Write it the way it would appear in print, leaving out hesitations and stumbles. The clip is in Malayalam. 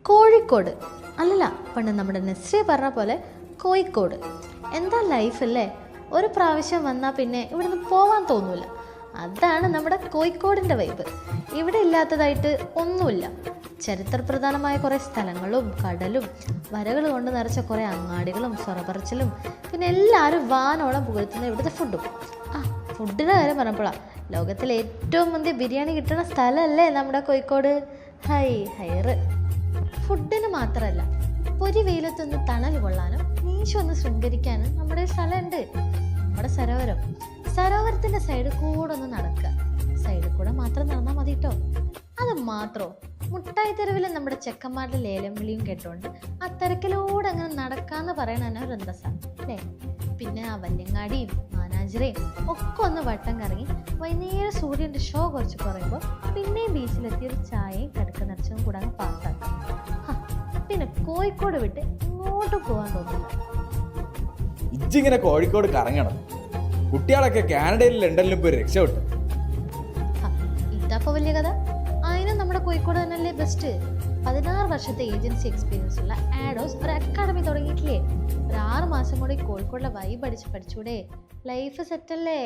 കോഴിക്കോട് അല്ലല്ല, പണ്ട് നമ്മുടെ നെസ്രി പറഞ്ഞ പോലെ കോഴിക്കോട്. എന്താ ലൈഫല്ലേ, ഒരു പ്രാവശ്യം വന്നാൽ പിന്നെ ഇവിടുന്ന് പോവാൻ തോന്നൂല. അതാണ് നമ്മുടെ കോഴിക്കോടിൻ്റെ വൈബ്. ഇവിടെ ഇല്ലാത്തതായിട്ട് ഒന്നുമില്ല. ചരിത്രപ്രധാനമായ കുറേ സ്ഥലങ്ങളും കടലും വരകൾ കൊണ്ട് നിറച്ച കുറേ അങ്ങാടികളും സ്വറപറച്ചിലും പിന്നെ എല്ലാവരും വാനോളം പുകഴ്ത്തുന്ന ഇവിടുത്തെ ഫുഡും. ഫുഡിൻ്റെ കാര്യം പറഞ്ഞപ്പോഴാണ്, ലോകത്തിലെ ഏറ്റവും മുന്തിയ ബിരിയാണി കിട്ടുന്ന സ്ഥലമല്ലേ നമ്മുടെ കോഴിക്കോട്. ഹൈറ്. ഫുഡിന് മാത്രമല്ല, പൊരി വെയിലത്തൊന്ന് തണൽ കൊള്ളാനും നീശം ഒന്ന് ശൃംഗരിക്കാനും നമ്മുടെ സ്ഥലമുണ്ട്. നമ്മുടെ സരോവരത്തിൻ്റെ സൈഡിൽ കൂടെ ഒന്ന് നടക്കുക. സൈഡിൽ കൂടെ മാത്രം നടന്നാൽ മതി കേട്ടോ. അത് മാത്രമോ, മുട്ടായി തെരുവിൽ നമ്മുടെ ചെക്കന്മാരുടെ ലേലം വിളിയും കേട്ടോണ്ട് ആ തിരക്കിലൂടെ അങ്ങനെ നടക്കാന്ന് പറയണ തന്നെ ഒരു രസമാണ് അല്ലേ. പിന്നെ ആ വല്യങ്ങാടിയും മാനാഞ്ചിറയും ഒക്കെ ഒന്ന് വട്ടം കറങ്ങി വൈകുന്നേരം സൂര്യൻ്റെ ഷോ കുറച്ച് കുറയുമ്പോൾ പിന്നെയും ബീച്ചിലെത്തി ഒരു ചായയും കടുക്ക നിറച്ചതും കൂടെ അങ്ങ് പാസ്സാക്കും. പിന്നെ കോഴിക്കോട് വിട്ട് ഇങ്ങോട്ടും പോകാൻ തോന്നില്ല. ഇജ്ജിങ്ങനെ കോഴിക്കോട് കറങ്ങണം. കുട്ടികളൊക്കെ കാനഡയിലും ലണ്ടനിലും പോയി രക്ഷപ്പെട്ടു. ഇതാപ്പോ വലിയ കഥ. അതിനും നമ്മുടെ കോഴിക്കോട് തന്നെയല്ലേ ബെസ്റ്റ്. 16 വർഷത്തെ ഏജൻസി എക്സ്പീരിയൻസ് ഉള്ള ആഡോസ് ഒരു അക്കാഡമി തുടങ്ങിയിട്ടില്ലേ. ഒരു 6 മാസം കൂടി കോഴിക്കോടിലെ വൈബ് അടിച്ച് പഠിച്ചൂടെ, ലൈഫ് സെറ്റല്ലേ.